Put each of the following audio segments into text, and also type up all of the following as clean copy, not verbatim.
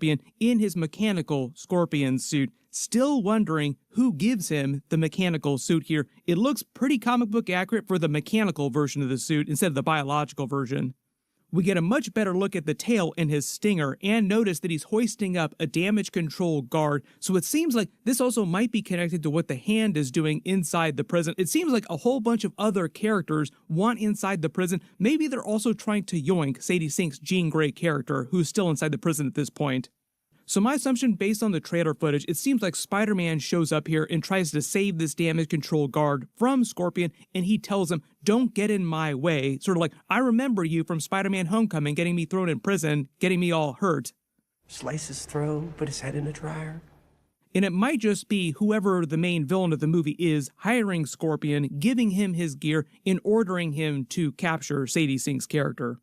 Scorpion in his mechanical Scorpion suit, still wondering who gives him the mechanical suit here. It looks pretty comic book accurate for the mechanical version of the suit instead of the biological version. We get a much better look at the tail in his stinger and notice that he's hoisting up a damage control guard, so it seems like this also might be connected to what the Hand is doing inside the prison. It seems like a whole bunch of other characters want inside the prison. Maybe they're also trying to yoink Sadie Sink's Jean Grey character, who's still inside the prison at this point. So my assumption, based on the trailer footage, it seems like Spider-Man shows up here and tries to save this damage control guard from Scorpion, and he tells him, "Don't get in my way." Sort of like, "I remember you from Spider-Man Homecoming, getting me thrown in prison, getting me all hurt." Slice his throat, put his head in a dryer. And it might just be whoever the main villain of the movie is hiring Scorpion, giving him his gear, and ordering him to capture Sadie Sink's character.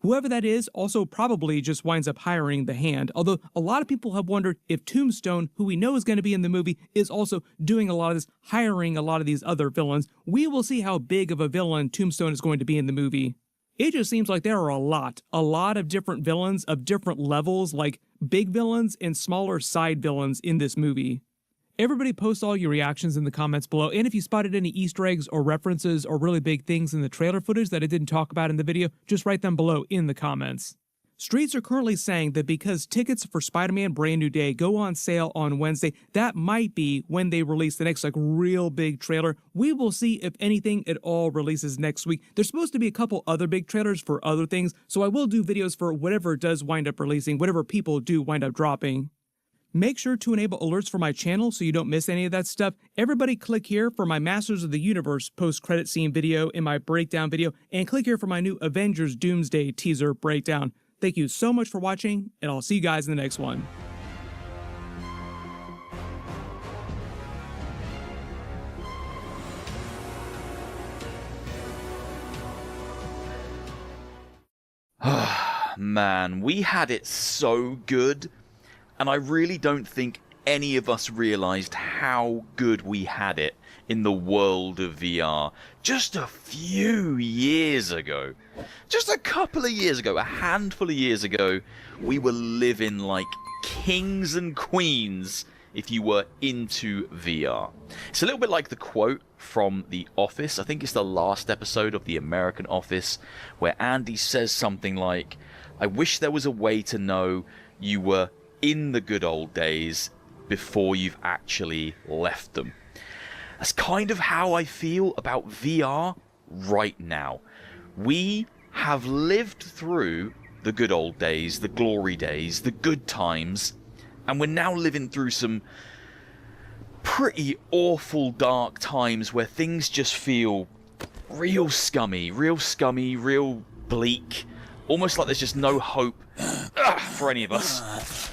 Whoever that is also probably just winds up hiring the Hand, although a lot of people have wondered if Tombstone, who we know is going to be in the movie, is also doing a lot of this, hiring a lot of these other villains. We will see how big of a villain Tombstone is going to be in the movie. It just seems like there are a lot of different villains of different levels, like big villains and smaller side villains in this movie. Everybody post all your reactions in the comments below, and if you spotted any Easter eggs or references or really big things in the trailer footage that I didn't talk about in the video, just write them below in the comments. Streets are currently saying that because tickets for Spider-Man Brand New Day go on sale on Wednesday, that might be when they release the next real big trailer. We will see if anything at all releases next week. There's supposed to be a couple other big trailers for other things, so I will do videos for whatever does wind up releasing, whatever people do wind up dropping. Make sure to enable alerts for my channel so you don't miss any of that stuff. Everybody click here for my Masters of the Universe post-credit scene video in my breakdown video, and click here for my new Avengers Doomsday teaser breakdown. Thank you so much for watching, and I'll see you guys in the next one. Man, we had it so good. And I really don't think any of us realized how good we had it in the world of VR just a few years ago. Just a couple of years ago, a handful of years ago, we were living like kings and queens if you were into VR. It's a little bit like the quote from The Office. I think it's the last episode of The American Office, where Andy says something like, "I wish there was a way to know you were in the good old days before you've actually left them." That's kind of how I feel about VR right now. We have lived through the good old days, the glory days, the good times, and we're now living through some pretty awful dark times where things just feel real scummy, real bleak. Almost like there's just no hope for any of us.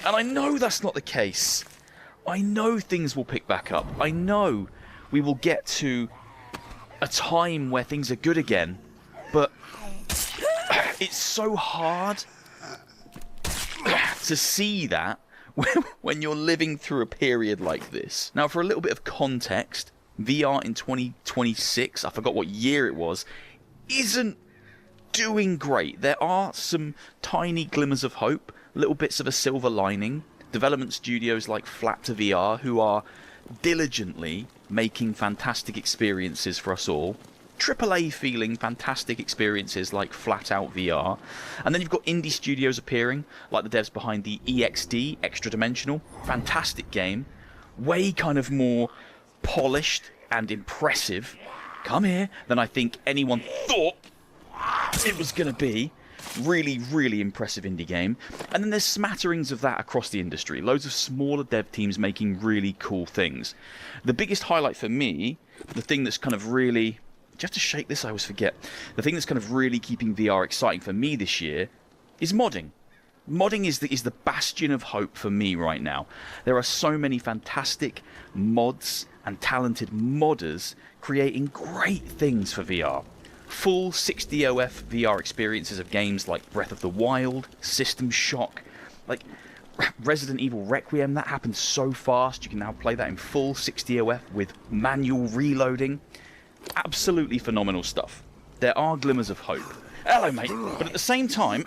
And I know that's not the case. I know things will pick back up. I know we will get to a time where things are good again. But it's so hard to see that when you're living through a period like this. Now, for a little bit of context, VR in 2026, I forgot what year it was, isn't doing great. There are some tiny glimmers of hope, little bits of a silver lining. Development studios like Flapter VR, who are diligently making fantastic experiences for us all. AAA feeling fantastic experiences like Flat Out VR. And then you've got indie studios appearing, like the devs behind the EXD, Extra Dimensional. Fantastic game. Way kind of more polished and impressive, come here, than I think anyone thought it was going to be. Really impressive indie game. And then there's smatterings of that across the industry. Loads of smaller dev teams making really cool things. The biggest highlight for me, the thing that's kind of really... Do you have to shake this? I always forget. The thing that's kind of really keeping VR exciting for me this year is modding. Modding is the bastion of hope for me right now. There are so many fantastic mods and talented modders creating great things for VR. Full 60OF VR experiences of games like Breath of the Wild, System Shock, like Resident Evil Requiem. That happened so fast. You can now play that in full 60OF with manual reloading. Absolutely phenomenal stuff. There are glimmers of hope. Hello, mate. But at the same time,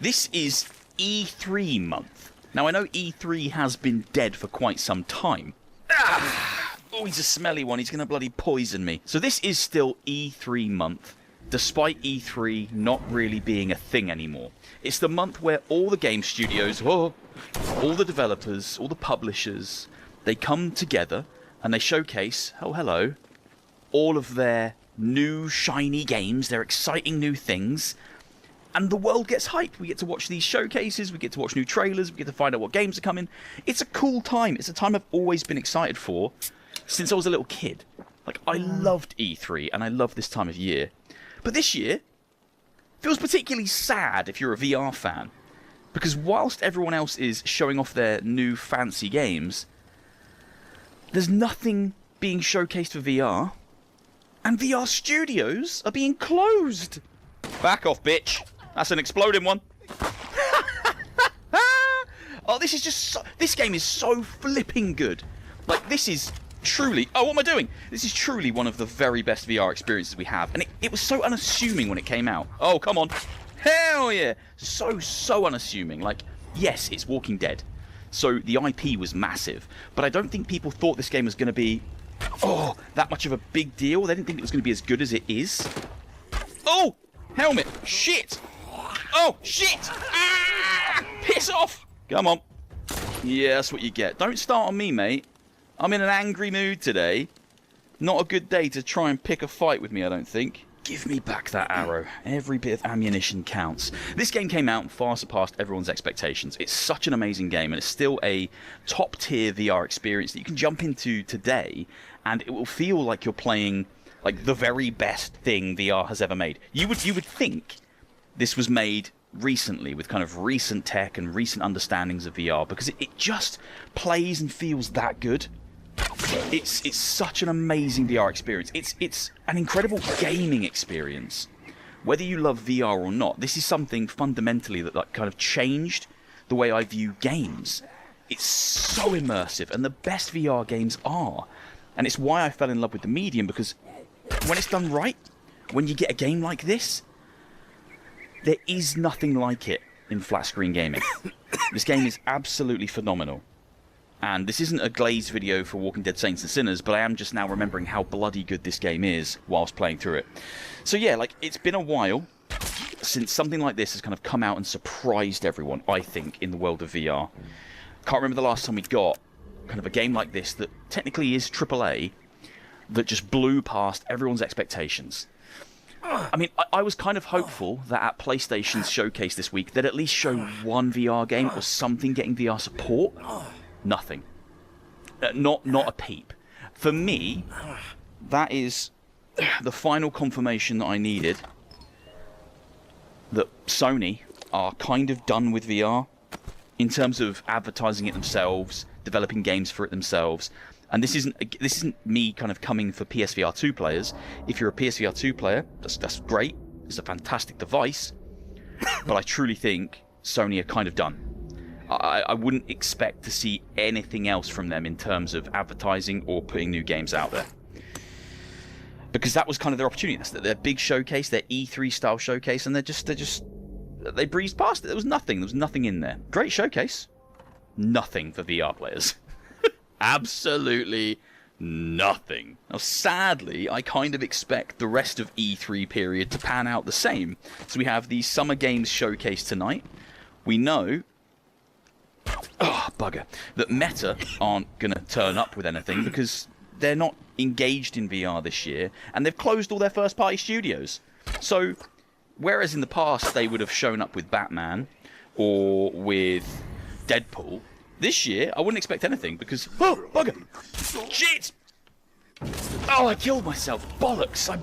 this is E3 month. Now, I know E3 has been dead for quite some time. Oh, he's a smelly one. He's going to bloody poison me. So this is still E3 month, despite E3 not really being a thing anymore. It's the month where all the game studios, all the developers, all the publishers, they come together and they showcase, oh hello, all of their new shiny games, their exciting new things, and the world gets hyped. We get to watch these showcases, we get to watch new trailers, we get to find out what games are coming. It's a cool time. It's a time I've always been excited for since I was a little kid. Like, I loved E3 and I love this time of year. But this year feels particularly sad if you're a VR fan, because whilst everyone else is showing off their new fancy games, there's nothing being showcased for VR, and VR studios are being closed. Back off, bitch. That's an exploding one. Oh, this is just this game is so flipping good. Like, this is truly... Oh, what am I doing? This is truly one of the very best VR experiences we have. And it was so unassuming when it came out. Oh, come on. Hell yeah. So unassuming. Like, yes, it's Walking Dead. So the IP was massive. But I don't think people thought this game was going to be, that much of a big deal. They didn't think it was going to be as good as it is. Oh, helmet. Shit. Oh, shit. Ah, piss off. Come on. Yeah, that's what you get. Don't start on me, mate. I'm in an angry mood today. Not a good day to try and pick a fight with me, I don't think. Give me back that arrow. Every bit of ammunition counts. This game came out and far surpassed everyone's expectations. It's such an amazing game, and it's still a top-tier VR experience that you can jump into today, and it will feel like you're playing like the very best thing VR has ever made. You would think this was made recently with kind of recent tech and recent understandings of VR, because it just plays and feels that good. It's such an amazing VR experience. It's an incredible gaming experience. Whether you love VR or not, this is something fundamentally that like kind of changed the way I view games. It's so immersive, and the best VR games are. And it's why I fell in love with the medium, because when it's done right, when you get a game like this, there is nothing like it in flat screen gaming. This game is absolutely phenomenal. And this isn't a glazed video for Walking Dead Saints and Sinners, but I am just now remembering how bloody good this game is whilst playing through it. So yeah, like, it's been a while since something like this has kind of come out and surprised everyone, I think, in the world of VR. Can't remember the last time we got kind of a game like this that technically is AAA that just blew past everyone's expectations. I mean, I was kind of hopeful that at PlayStation's showcase this week, they'd at least show one VR game or something getting VR support. Nothing. Not a peep. For me, that is the final confirmation that I needed that Sony are kind of done with VR in terms of advertising it themselves, developing games for it themselves. And this isn't me kind of coming for PSVR 2 players. If you're a PSVR 2 player, that's great. It's a fantastic device. But I truly think Sony are kind of done. I wouldn't expect to see anything else from them in terms of advertising or putting new games out there. Because that was kind of their opportunity. That's their big showcase, their E3 style showcase, and they breezed past it. There was nothing in there. Great showcase. Nothing for VR players. Absolutely nothing. Now, sadly, I kind of expect the rest of E3 period to pan out the same. So we have the Summer Games Showcase tonight. We know... Oh, bugger. That Meta aren't going to turn up with anything because they're not engaged in VR this year, and they've closed all their first-party studios. So, whereas in the past they would have shown up with Batman or with Deadpool, this year I wouldn't expect anything because... Oh, bugger! Shit! Oh, I killed myself. Bollocks! I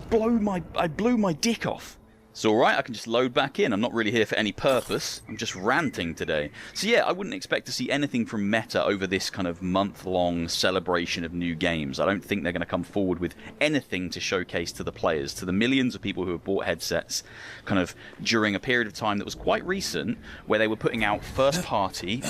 blew my dick off. It's alright, I can just load back in. I'm not really here for any purpose. I'm just ranting today. So yeah, I wouldn't expect to see anything from Meta over this kind of month-long celebration of new games. I don't think they're going to come forward with anything to showcase to the players, to the millions of people who have bought headsets, kind of during a period of time that was quite recent, where they were putting out first-party,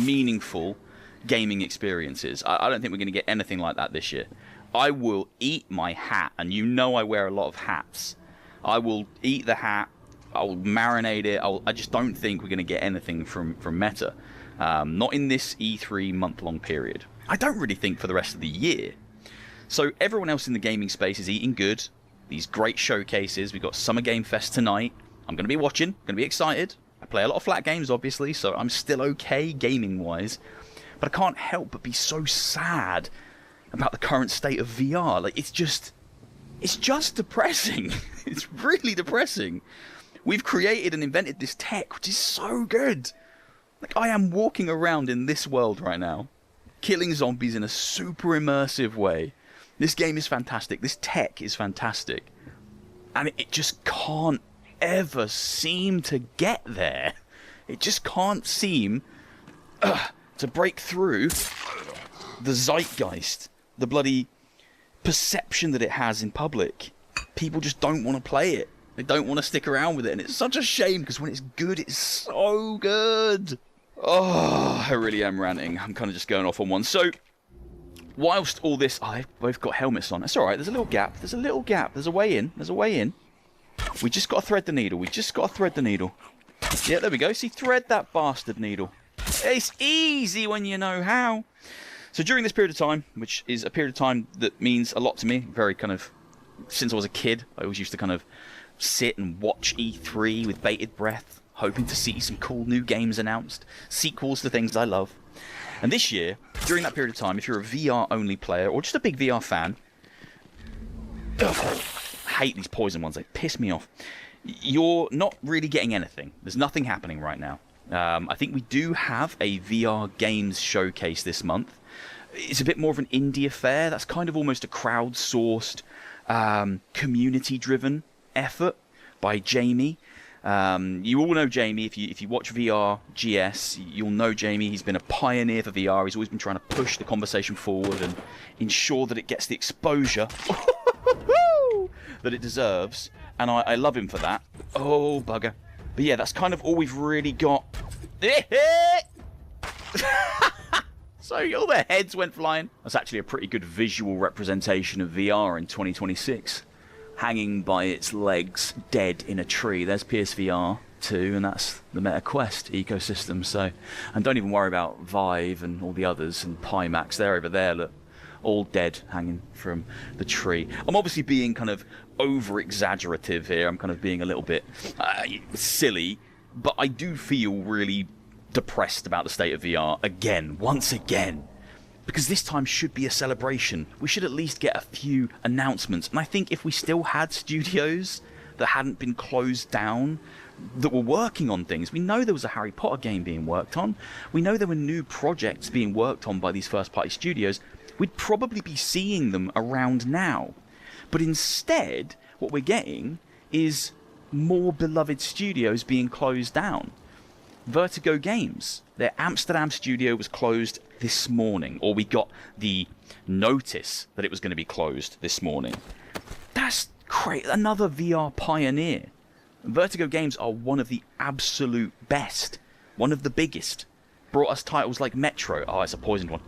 meaningful gaming experiences. I don't think we're going to get anything like that this year. I will eat my hat, and you know I wear a lot of hats. I will eat the hat I'll marinate it. I just don't think we're going to get anything from Meta. Not in this E3 month-long period. I don't really think for the rest of the year. So everyone else in the gaming space is eating good. These great showcases. We've got Summer Game Fest tonight. I'm going to be watching. Going to be excited. I play a lot of flat games, obviously, so I'm still okay gaming-wise. But I can't help but be so sad about the current state of VR. Like, it's just depressing. It's really depressing. We've created and invented this tech, which is so good. Like, I am walking around in this world right now, killing zombies in a super immersive way. This game is fantastic. This tech is fantastic. And it just can't ever seem to get there. It just can't seem to break through the zeitgeist, the bloody perception that it has in public. People just don't want to play it. They don't want to stick around with it. And it's such a shame, because when it's good, it's so good. Oh, I really am ranting. I'm kind of just going off on one. So, whilst all this... Oh, they've both got helmets on. It's alright. There's a little gap. There's a little gap. There's a way in. There's a way in. We just got to thread the needle. We just got to thread the needle. Yeah, there we go. See, thread that bastard needle. It's easy when you know how. So during this period of time, which is a period of time that means a lot to me, very kind of... Since I was a kid, I always used to kind of sit and watch E3 with bated breath, hoping to see some cool new games announced, sequels to things I love. And this year, during that period of time, if you're a VR-only player, or just a big VR fan... I hate these poison ones, they piss me off. You're not really getting anything. There's nothing happening right now. I think we do have a VR games showcase this month. It's a bit more of an indie affair. That's kind of almost a crowdsourced, community-driven effort by Jamie. You all know Jamie. If you watch VR GS, you'll know Jamie. He's been a pioneer for VR. He's always been trying to push the conversation forward and ensure that it gets the exposure that it deserves. And I love him for that. Oh, bugger. But yeah, that's kind of all we've really got. So all their heads went flying. That's actually a pretty good visual representation of VR in 2026. Hanging by its legs, dead in a tree. There's PSVR 2, and that's the Meta Quest ecosystem. So, and don't even worry about Vive and all the others and Pimax. They're over there, look, all dead, hanging from the tree. I'm obviously being kind of over-exaggerative here. I'm kind of being a little bit silly, but I do feel really depressed about the state of VR again, once again. Because this time should be a celebration. We should at least get a few announcements. And I think if we still had studios that hadn't been closed down, that were working on things. We know there was a Harry Potter game being worked on. We know there were new projects being worked on by these first-party studios. We'd probably be seeing them around now. But instead, what we're getting is more beloved studios being closed down. Vertigo Games, their Amsterdam studio was closed this morning, or we got the notice that it was going to be closed this morning. That's great. Another VR pioneer. Vertigo Games are one of the absolute best, one of the biggest. Brought us titles like Metro. Oh, it's a poisoned one.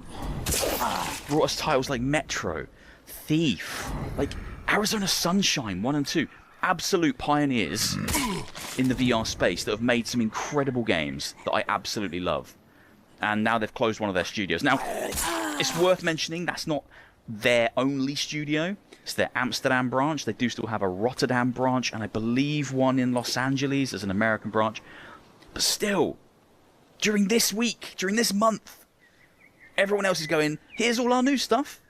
Brought us titles like Metro, Thief, like Arizona Sunshine 1 and 2. Absolute pioneers in the VR space that have made some incredible games that I absolutely love. And now they've closed one of their studios. Now, it's worth mentioning that's not their only studio. It's their Amsterdam branch. They do still have a Rotterdam branch, and I believe one in Los Angeles as an American branch. But still, during this week, during this month, everyone else is going, here's all our new stuff.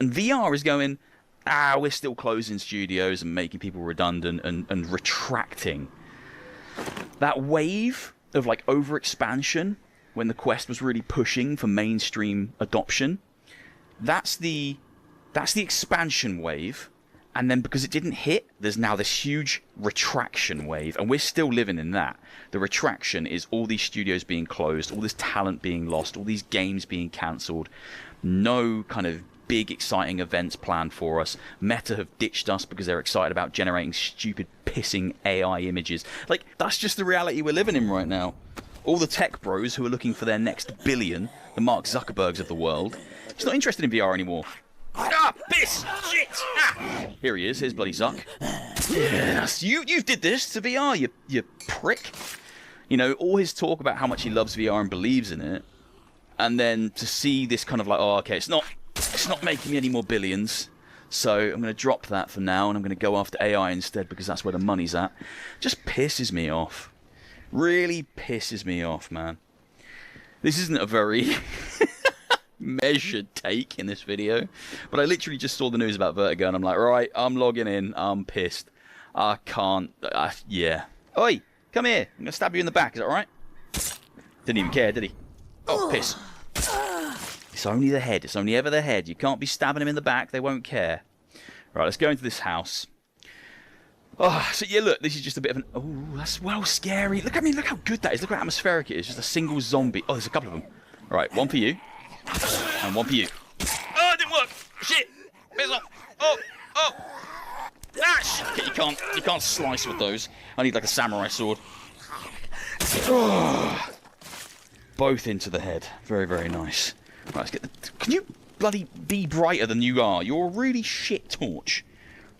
And VR is going, we're still closing studios and making people redundant and retracting. That wave of like overexpansion when the Quest was really pushing for mainstream adoption, that's the expansion wave. And then because it didn't hit, there's now this huge retraction wave. And we're still living in that. The retraction is all these studios being closed, all this talent being lost, all these games being cancelled. No kind of big exciting events planned for us. Meta have ditched us because they're excited about generating stupid pissing AI images. Like, that's just the reality we're living in right now. All the tech bros who are looking for their next billion, the Mark Zuckerbergs of the world, he's not interested in VR anymore. Ah, piss! Shit! Ah! Here he is, here's bloody Zuck. Yes, you did this to VR, you prick. You know, all his talk about how much he loves VR and believes in it, and then to see this kind of like, oh, okay, it's not making me any more billions, so I'm going to drop that for now, and I'm going to go after AI instead because that's where the money's at. Just pisses me off. Really pisses me off, man. This isn't a very measured take in this video, but I literally just saw the news about Vertigo, and I'm like, right, I'm logging in, I'm pissed. I can't, yeah. Oi, come here, I'm going to stab you in the back, is that alright? Didn't even care, did he? Oh, piss. It's only the head. It's only ever the head. You can't be stabbing him in the back. They won't care. Right, let's go into this house. Oh, so yeah, look, this is just a bit of an... Oh, that's well scary. Look, I mean, look how good that is. Look how atmospheric it is. Just a single zombie. Oh, there's a couple of them. All right, one for you. And one for you. Oh, it didn't work. Shit. Piss off. Oh. Ah, shit. You can't slice with those. I need like a samurai sword. Oh. Both into the head. Very, very nice. Right, let's get the... Can you bloody be brighter than you are? You're a really shit torch.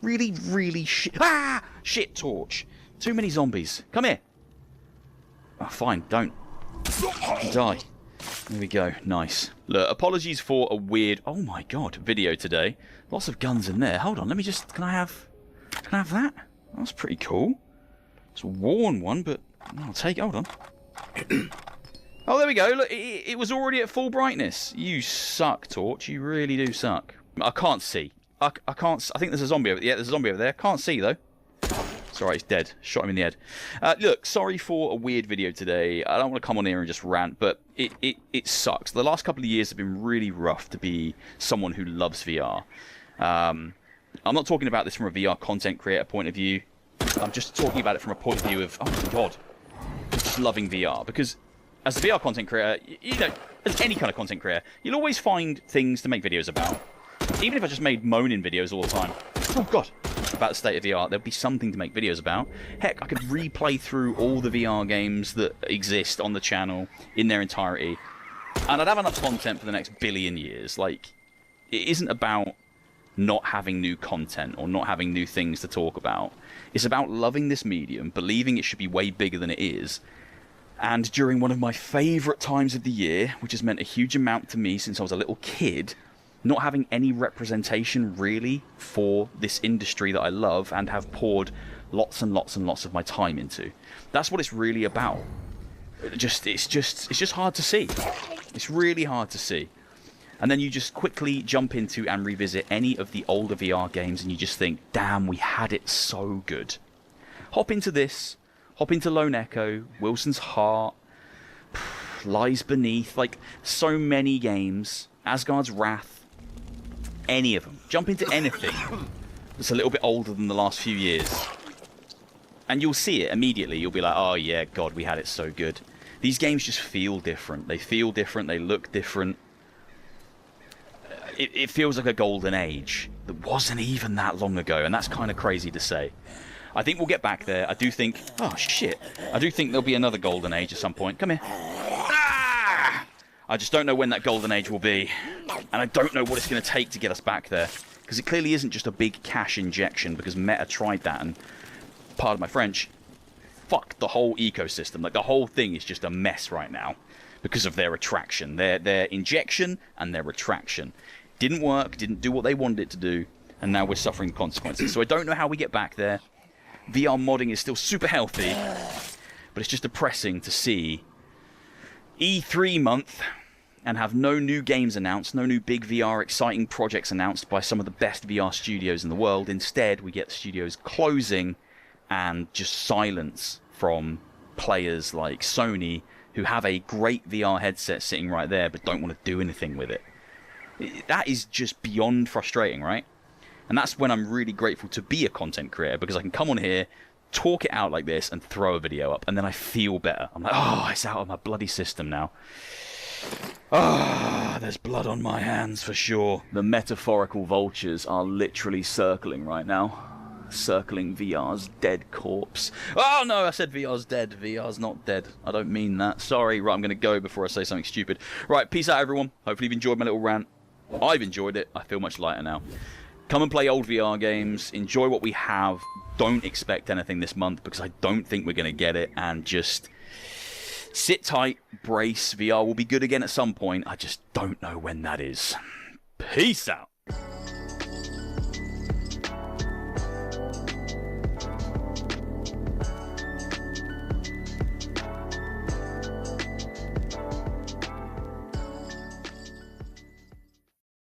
Really, really shit... Ah! Shit torch. Too many zombies. Come here. Oh, fine, don't. Die. There we go. Nice. Look, apologies for a weird... Oh my god, video today. Lots of guns in there. Hold on, let me just... Can I have that? That's pretty cool. It's a worn one, but I'll take it. Hold on. Oh, there we go. Look, it was already at full brightness. You suck, Torch. You really do suck. I can't see. I can't... I think there's a zombie over there. Yeah, there's a zombie over there. Can't see, though. It's alright, he's dead. Shot him in the head. Look, sorry for a weird video today. I don't want to come on here and just rant, but it sucks. The last couple of years have been really rough to be someone who loves VR. I'm not talking about this from a VR content creator point of view. I'm just talking about it from a point of view of, oh my god, just loving VR. Because as a VR content creator, you know, as any kind of content creator, you'll always find things to make videos about. Even if I just made moaning videos all the time, oh god, about the state of VR, there'd be something to make videos about. Heck, I could replay through all the VR games that exist on the channel in their entirety, and I'd have enough content for the next billion years. Like, it isn't about not having new content or not having new things to talk about. It's about loving this medium, believing it should be way bigger than it is. And during one of my favourite times of the year, which has meant a huge amount to me since I was a little kid, not having any representation really for this industry that I love and have poured lots and lots and lots of my time into. That's what it's really about. It's just hard to see. It's really hard to see. And then you just quickly jump into and revisit any of the older VR games and you just think, damn, we had it so good. Hop into this, hop into Lone Echo, Wilson's Heart, Lies Beneath, like so many games, Asgard's Wrath, any of them. Jump into anything that's a little bit older than the last few years. And you'll see it immediately. You'll be like, oh yeah, God, we had it so good. These games just feel different. They feel different. They look different. It feels like a golden age that wasn't even that long ago. And that's kind of crazy to say. I think we'll get back there. I do think... Oh, shit. I do think there'll be another golden age at some point. Come here. Ah! I just don't know when that golden age will be. And I don't know what it's going to take to get us back there. Because it clearly isn't just a big cash injection, because Meta tried that and, pardon my French, fucked the whole ecosystem. Like, the whole thing is just a mess right now because of their retraction. Their injection and their retraction. Didn't work, didn't do what they wanted it to do, and now we're suffering the consequences. So I don't know how we get back there. VR modding is still super healthy, but it's just depressing to see E3 month and have no new games announced, no new big VR exciting projects announced by some of the best VR studios in the world. Instead, we get the studios closing and just silence from players like Sony, who have a great VR headset sitting right there but don't want to do anything with it. That is just beyond frustrating, right? And that's when I'm really grateful to be a content creator, because I can come on here, talk it out like this, and throw a video up, and then I feel better. I'm like, oh, it's out of my bloody system now. Ah, there's blood on my hands for sure. The metaphorical vultures are literally circling right now. Circling VR's dead corpse. Oh no, I said VR's dead. VR's not dead. I don't mean that. Sorry. Right, I'm going to go before I say something stupid. Right, peace out everyone. Hopefully you've enjoyed my little rant. I've enjoyed it. I feel much lighter now. Come and play old VR games. Enjoy what we have. don't expect anything this month because I don't think we're going to get it, and just sit tight, brace. VR will be good again at some point. I just don't know when that is. Peace out.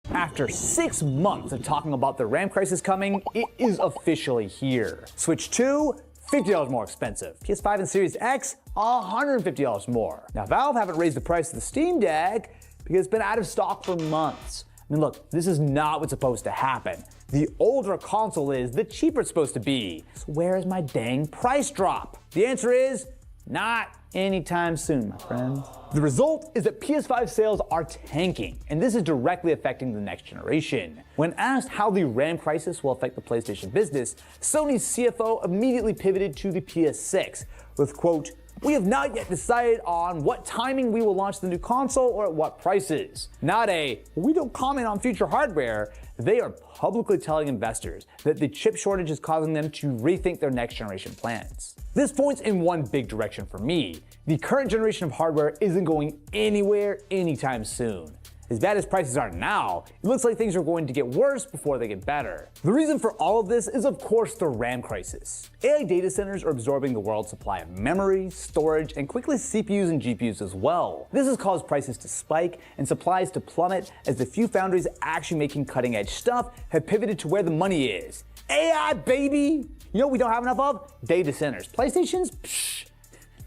After 6 months of talking about the RAM crisis coming, it is officially here. Switch 2, $50 more expensive. PS5 and Series X, $150 more. Now Valve haven't raised the price of the Steam Deck because it's been out of stock for months. I mean, look, this is not what's supposed to happen. The older a console is, the cheaper it's supposed to be. So where is my dang price drop? The answer is not anytime soon, my friends. The result is that PS5 sales are tanking, and this is directly affecting the next generation. When asked how the RAM crisis will affect the PlayStation business, Sony's CFO immediately pivoted to the PS6 with, quote, "We have not yet decided on what timing we will launch the new console or at what prices." Not a, "we don't comment on future hardware." They are publicly telling investors that the chip shortage is causing them to rethink their next generation plans. This points in one big direction for me. The current generation of hardware isn't going anywhere anytime soon. As bad as prices are now, it looks like things are going to get worse before they get better. The reason for all of this is, of course, the RAM crisis. AI data centers are absorbing the world's supply of memory, storage, and quickly CPUs and GPUs as well. This has caused prices to spike and supplies to plummet as the few foundries actually making cutting-edge stuff have pivoted to where the money is. AI, baby! You know what we don't have enough of? Data centers. PlayStations? Psh.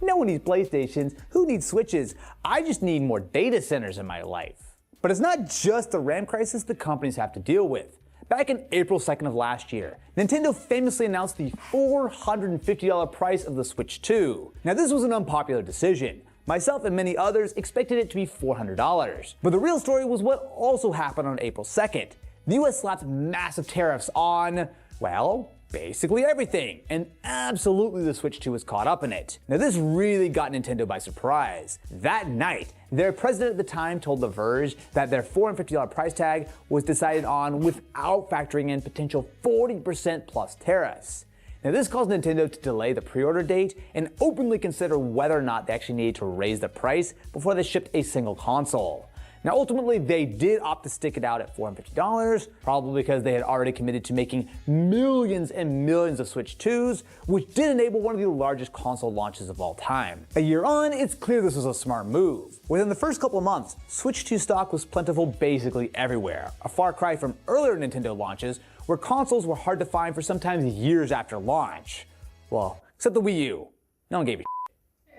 No one needs PlayStations. Who needs Switches? I just need more data centers in my life. But it's not just the RAM crisis the companies have to deal with. Back in April 2nd of last year, Nintendo famously announced the $450 price of the Switch 2. Now this was an unpopular decision. Myself and many others expected it to be $400. But the real story was what also happened on April 2nd. The US slapped massive tariffs on, well, basically everything, and absolutely the Switch 2 was caught up in it. Now this really got Nintendo by surprise. That night, their president at the time told The Verge that their $450 price tag was decided on without factoring in potential 40% plus tariffs. Now this caused Nintendo to delay the pre-order date and openly consider whether or not they actually needed to raise the price before they shipped a single console. Now ultimately they did opt to stick it out at $450, probably because they had already committed to making millions and millions of Switch 2s, which did enable one of the largest console launches of all time. A year on, it's clear this was a smart move. Within the first couple of months, Switch 2 stock was plentiful basically everywhere, a far cry from earlier Nintendo launches where consoles were hard to find for sometimes years after launch. Well, except the Wii U. No one gave a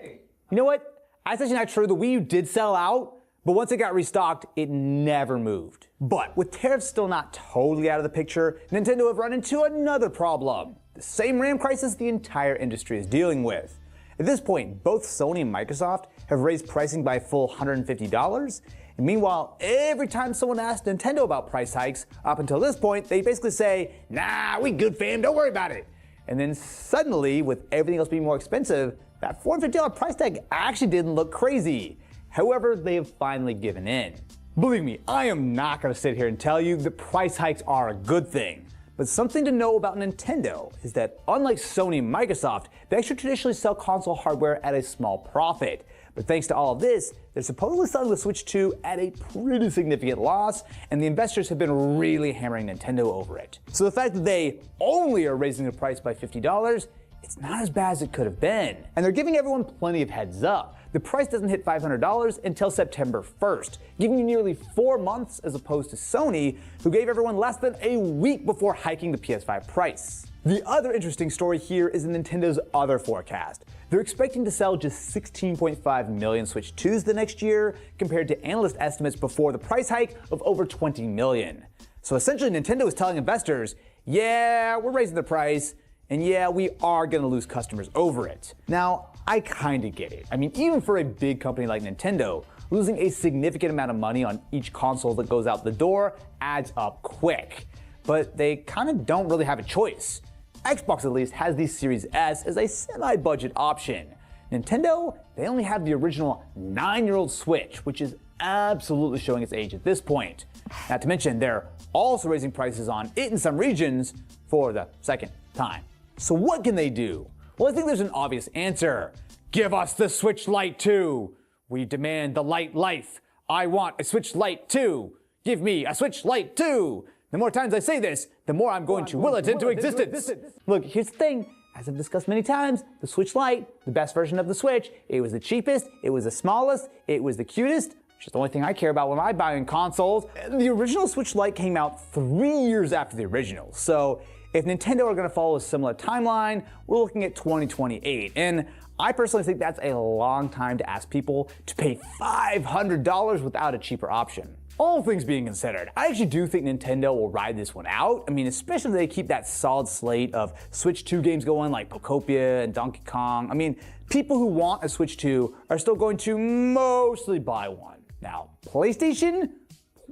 shit. You know what? That's actually not true. The Wii U did sell out, but once it got restocked, it never moved. But with tariffs still not totally out of the picture, Nintendo have run into another problem. The same RAM crisis the entire industry is dealing with. At this point, both Sony and Microsoft have raised pricing by a full $150, and meanwhile, every time someone asks Nintendo about price hikes, up until this point, they basically say, "Nah, we good fam, don't worry about it." And then suddenly, with everything else being more expensive, that $450 price tag actually didn't look crazy. However, they have finally given in. Believe me, I am not going to sit here and tell you that price hikes are a good thing. But something to know about Nintendo is that unlike Sony and Microsoft, they actually traditionally sell console hardware at a small profit. But thanks to all of this, they're supposedly selling the Switch 2 at a pretty significant loss, and the investors have been really hammering Nintendo over it. So the fact that they only are raising the price by $50, it's not as bad as it could have been. And they're giving everyone plenty of heads up. The price doesn't hit $500 until September 1st, giving you nearly 4 months as opposed to Sony, who gave everyone less than a week before hiking the PS5 price. The other interesting story here is Nintendo's other forecast. They're expecting to sell just 16.5 million Switch 2s the next year, compared to analyst estimates before the price hike of over 20 million. So essentially Nintendo is telling investors, yeah, we're raising the price, and yeah, we are gonna lose customers over it. Now, I kinda get it. I mean, even for a big company like Nintendo, losing a significant amount of money on each console that goes out the door adds up quick. But they kinda don't really have a choice. Xbox at least has the Series S as a semi-budget option. Nintendo, they only have the original 9-year-old Switch, which is absolutely showing its age at this point. Not to mention, they're also raising prices on it in some regions for the second time. So what can they do? Well, I think there's an obvious answer. Give us the Switch Lite 2. We demand the light life. I want a Switch Lite 2. Give me a Switch Lite 2. The more times I say this, the more I'm going to will it into existence. Look, here's the thing. As I've discussed many times, the Switch Lite, the best version of the Switch, it was the cheapest, it was the smallest, it was the cutest, which is the only thing I care about when I buy consoles. The original Switch Lite came out 3 years after the original, so if Nintendo are going to follow a similar timeline, we're looking at 2028, and I personally think that's a long time to ask people to pay $500 without a cheaper option. All things being considered, I actually do think Nintendo will ride this one out. I mean, especially if they keep that solid slate of Switch 2 games going like Pokopia and Donkey Kong. I mean, people who want a Switch 2 are still going to mostly buy one. Now, PlayStation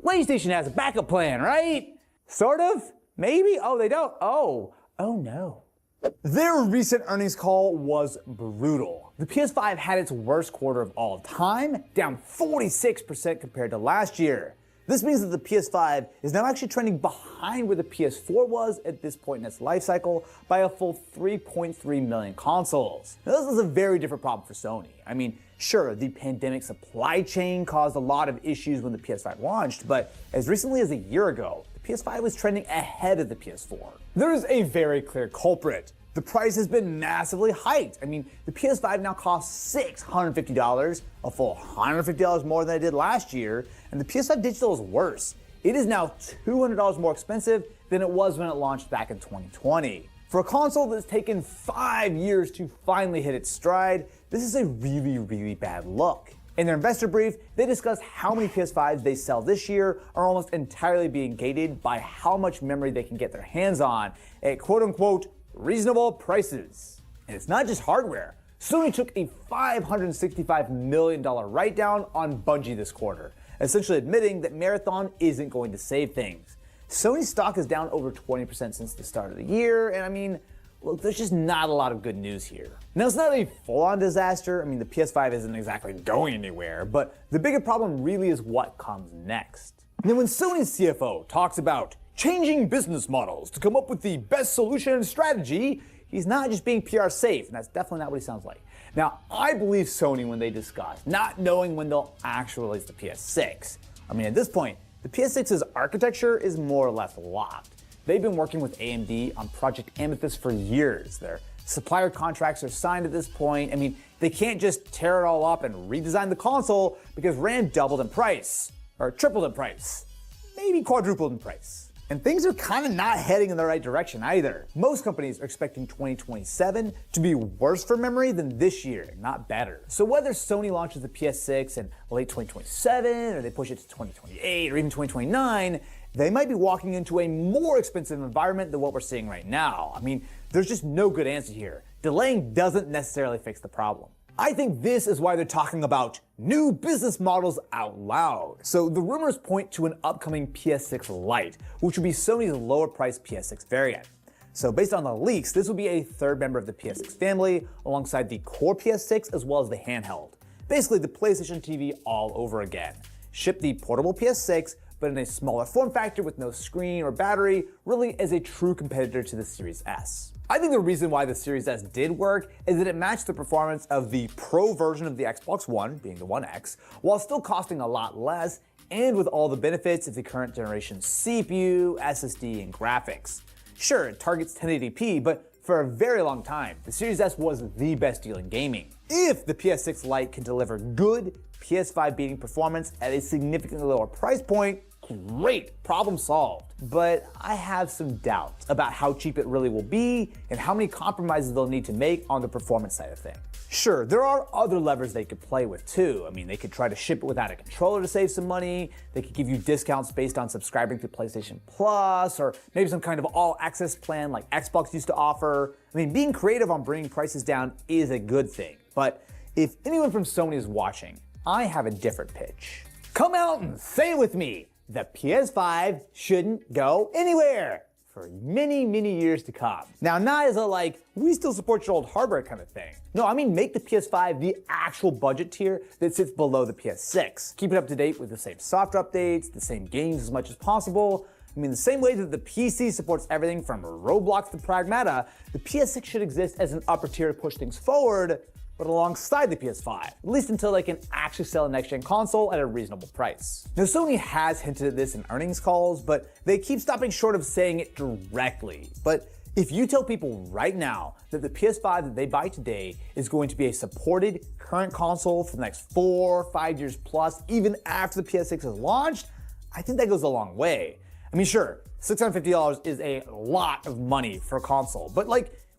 has a backup plan, right? Sort of? Maybe? Oh, they don't? Oh no. Their recent earnings call was brutal. The PS5 had its worst quarter of all time, down 46% compared to last year. This means that the PS5 is now actually trending behind where the PS4 was at this point in its life cycle by a full 3.3 million consoles. Now, this is a very different problem for Sony. I mean, sure, the pandemic supply chain caused a lot of issues when the PS5 launched, but as recently as a year ago, the PS5 was trending ahead of the PS4. There is a very clear culprit. The price has been massively hiked. I mean, the PS5 now costs $650, a full $150 more than it did last year, and the PS5 Digital is worse. It is now $200 more expensive than it was when it launched back in 2020. For a console that's taken 5 years to finally hit its stride, this is a really bad look. In their investor brief, they discussed how many PS5s they sell this year are almost entirely being gated by how much memory they can get their hands on at quote-unquote reasonable prices. And it's not just hardware. Sony took a $565 million write-down on Bungie this quarter, essentially admitting that Marathon isn't going to save things. Sony's stock is down over 20% since the start of the year, and I mean, look, there's just not a lot of good news here. Now, it's not a full-on disaster. I mean, the PS5 isn't exactly going anywhere, but the bigger problem really is what comes next. Now, when Sony's CFO talks about changing business models to come up with the best solution and strategy, he's not just being PR safe, and that's definitely not what he sounds like. Now, I believe Sony when they discuss not knowing when they'll actually release the PS6. I mean, at this point, the PS6's architecture is more or less locked. They've been working with AMD on Project Amethyst for years. Their supplier contracts are signed at this point. I mean, they can't just tear it all up and redesign the console because RAM doubled in price, or tripled in price, maybe quadrupled in price. And things are kind of not heading in the right direction either. Most companies are expecting 2027 to be worse for memory than this year, not better. So whether Sony launches the PS6 in late 2027, or they push it to 2028, or even 2029, they might be walking into a more expensive environment than what we're seeing right now. I mean, there's just no good answer here. Delaying doesn't necessarily fix the problem. I think this is why they're talking about new business models out loud. So the rumors point to an upcoming PS6 Lite, which would be Sony's lower priced PS6 variant. So based on the leaks, this will be a third member of the PS6 family, alongside the core PS6 as well as the handheld. Basically the PlayStation TV all over again. Ship the portable PS6, but in a smaller form factor with no screen or battery, really as a true competitor to the Series S. I think the reason why the Series S did work is that it matched the performance of the Pro version of the Xbox One, being the One X, while still costing a lot less and with all the benefits of the current generation CPU, SSD, and graphics. Sure, it targets 1080p, but for a very long time, the Series S was the best deal in gaming. If the PS6 Lite can deliver good PS5 beating performance at a significantly lower price point, great, problem solved. But I have some doubts about how cheap it really will be and how many compromises they'll need to make on the performance side of things. Sure, there are other levers they could play with too. I mean, they could try to ship it without a controller to save some money. They could give you discounts based on subscribing to PlayStation Plus, or maybe some kind of all-access plan like Xbox used to offer. I mean, being creative on bringing prices down is a good thing. But if anyone from Sony is watching, I have a different pitch. Come out and say it with me. The PS5 shouldn't go anywhere for many years to come. Now, not as a like, we still support your old hardware kind of thing. No, I mean make the PS5 the actual budget tier that sits below the PS6. Keep it up to date with the same software updates, the same games as much as possible, I mean, the same way that the PC supports everything from Roblox to Pragmata, the PS6 should exist as an upper tier to push things forward, but alongside the PS5, at least until they can actually sell a next-gen console at a reasonable price. Now, Sony has hinted at this in earnings calls, but they keep stopping short of saying it directly. But if you tell people right now that the PS5 that they buy today is going to be a supported current console for the next 4 or 5 years plus, even after the PS6 is launched, I think that goes a long way. I mean, sure, $650 is a lot of money for a console, but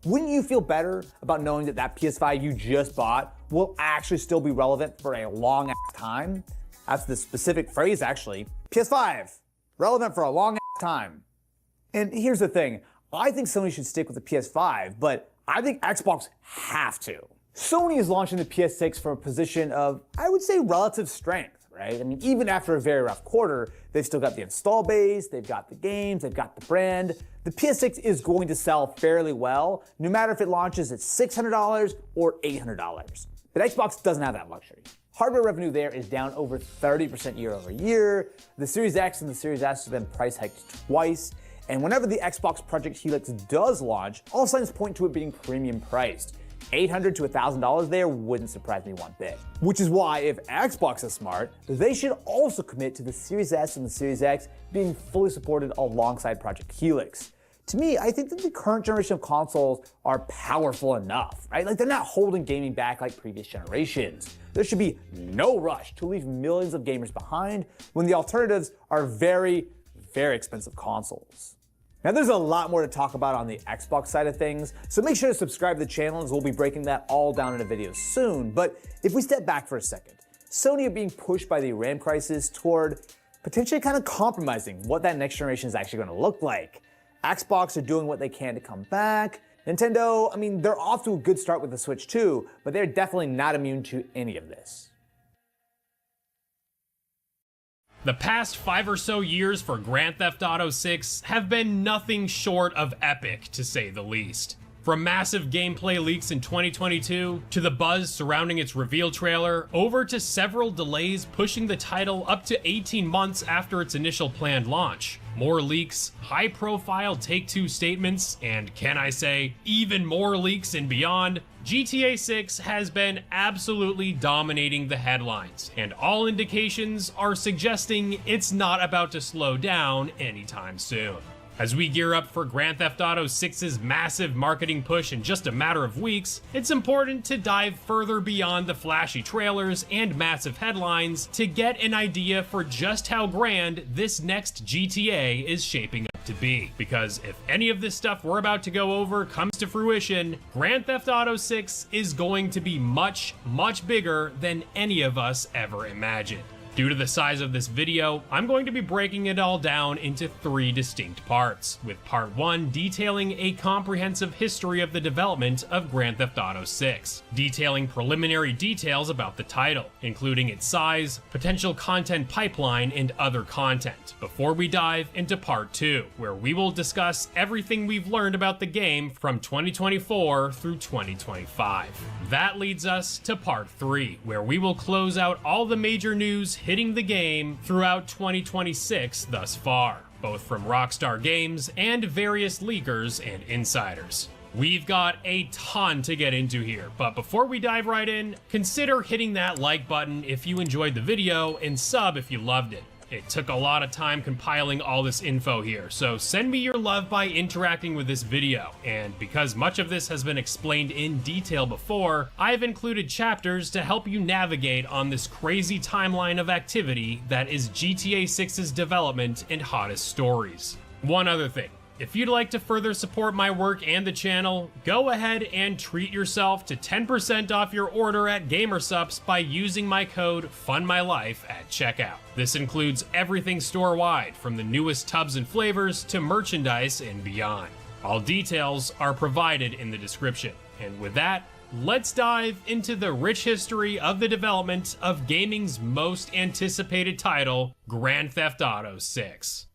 wouldn't you feel better about knowing that that PS5 you just bought will actually still be relevant for a long ass time? That's the specific phrase, actually. PS5, relevant for a long ass time. And here's the thing, I think Sony should stick with the PS5, but I think Xbox have to. Sony is launching the PS6 from a position of, I would say, relative strength. Right? I mean, even after a very rough quarter, they've still got the install base, they've got the games, they've got the brand. The PS6 is going to sell fairly well, no matter if it launches at $600 or $800. But Xbox doesn't have that luxury. Hardware revenue there is down over 30% year over year. The Series X and the Series S have been price hiked twice. And whenever the Xbox Project Helix does launch, all signs point to it being premium priced. $800 to $1,000 there wouldn't surprise me one bit. Which is why, if Xbox is smart, they should also commit to the Series S and the Series X being fully supported alongside Project Helix. To me, I think that the current generation of consoles are powerful enough, right? They're not holding gaming back like previous generations. There should be no rush to leave millions of gamers behind when the alternatives are very, very expensive consoles. Now, there's a lot more to talk about on the Xbox side of things, so make sure to subscribe to the channel as we'll be breaking that all down in a video soon. But if we step back for a second, Sony are being pushed by the RAM crisis toward potentially kind of compromising what that next generation is actually going to look like. Xbox are doing what they can to come back. Nintendo, I mean, they're off to a good start with the Switch 2, but they're definitely not immune to any of this. The past 5 or so years for Grand Theft Auto 6 have been nothing short of epic, to say the least. From massive gameplay leaks in 2022, to the buzz surrounding its reveal trailer, over to several delays pushing the title up to 18 months after its initial planned launch. More leaks, high-profile Take-Two statements, and can I say, even more leaks and beyond, GTA 6 has been absolutely dominating the headlines, and all indications are suggesting it's not about to slow down anytime soon. As we gear up for Grand Theft Auto 6's massive marketing push in just a matter of weeks, it's important to dive further beyond the flashy trailers and massive headlines to get an idea for just how grand this next GTA is shaping up to be. Because if any of this stuff we're about to go over comes to fruition, Grand Theft Auto 6 is going to be much, much bigger than any of us ever imagined. Due to the size of this video, I'm going to be breaking it all down into 3 distinct parts, with part 1 detailing a comprehensive history of the development of Grand Theft Auto 6, detailing preliminary details about the title, including its size, potential content pipeline, and other content, before we dive into part 2, where we will discuss everything we've learned about the game from 2024 through 2025. That leads us to part 3, where we will close out all the major news hitting the game throughout 2026 thus far, both from Rockstar Games and various leakers and insiders. We've got a ton to get into here, but before we dive right in, consider hitting that like button if you enjoyed the video and sub if you loved it. It took a lot of time compiling all this info here, so send me your love by interacting with this video, and because much of this has been explained in detail before, I've included chapters to help you navigate on this crazy timeline of activity that is GTA 6's development and hottest stories. One other thing. If you'd like to further support my work and the channel, go ahead and treat yourself to 10% off your order at Gamersupps by using my code FUNMYLIFE at checkout. This includes everything store-wide, from the newest tubs and flavors to merchandise and beyond. All details are provided in the description. And with that, let's dive into the rich history of the development of gaming's most anticipated title, Grand Theft Auto 6.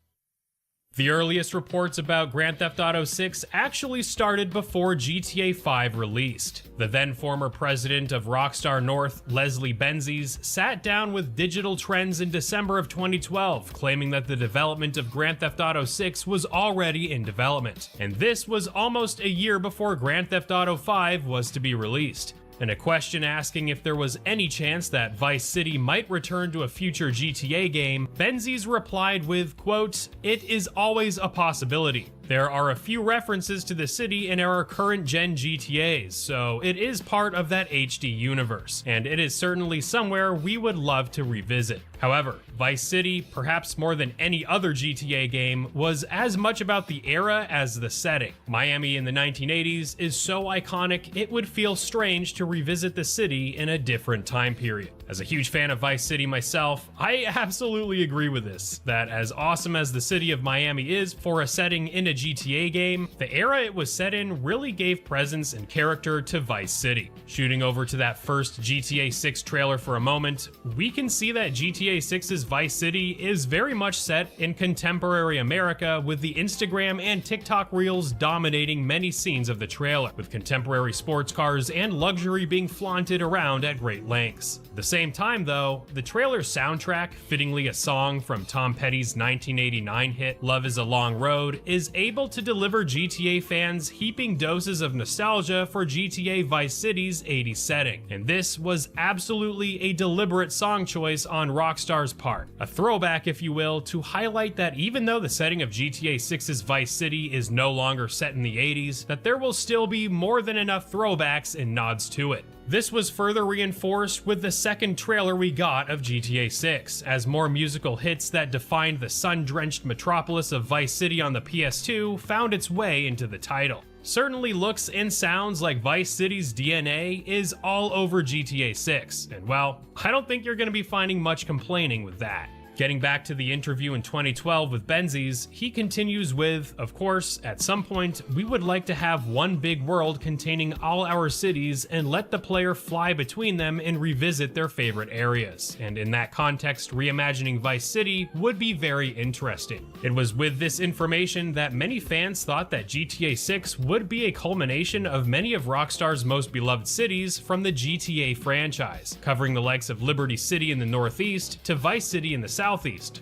The earliest reports about Grand Theft Auto 6 actually started before GTA 5 released. The then former president of Rockstar North, Leslie Benzies, sat down with Digital Trends in December of 2012, claiming that the development of Grand Theft Auto 6 was already in development. And this was almost a year before Grand Theft Auto 5 was to be released. And a question asking if there was any chance that Vice City might return to a future GTA game, Benzies replied with, quote, "It is always a possibility. There are a few references to the city in our current gen GTAs, so it is part of that HD universe, and it is certainly somewhere we would love to revisit." However, Vice City, perhaps more than any other GTA game, was as much about the era as the setting. Miami in the 1980s is so iconic, it would feel strange to revisit the city in a different time period. As a huge fan of Vice City myself, I absolutely agree with this, that as awesome as the city of Miami is for a setting in a GTA game, the era it was set in really gave presence and character to Vice City. Shooting over to that first GTA 6 trailer for a moment, we can see that GTA 6's Vice City is very much set in contemporary America, with the Instagram and TikTok reels dominating many scenes of the trailer, with contemporary sports cars and luxury being flaunted around at great lengths. At the same time though, the trailer's soundtrack, fittingly a song from Tom Petty's 1989 hit Love Is a Long Road, is able to deliver GTA fans heaping doses of nostalgia for GTA Vice City's 80s setting. And this was absolutely a deliberate song choice on Rockstar's part. A throwback, if you will, to highlight that even though the setting of GTA 6's Vice City is no longer set in the 80s, that there will still be more than enough throwbacks and nods to it. This was further reinforced with the second trailer we got of GTA 6, as more musical hits that defined the sun-drenched metropolis of Vice City on the PS2 found its way into the title. Certainly looks and sounds like Vice City's DNA is all over GTA 6, and well, I don't think you're going to be finding much complaining with that. Getting back to the interview in 2012 with Benzies, he continues with, of course, at some point, we would like to have one big world containing all our cities and let the player fly between them and revisit their favorite areas. And in that context, reimagining Vice City would be very interesting. It was with this information that many fans thought that GTA 6 would be a culmination of many of Rockstar's most beloved cities from the GTA franchise, covering the likes of Liberty City in the northeast to Vice City in the southeast,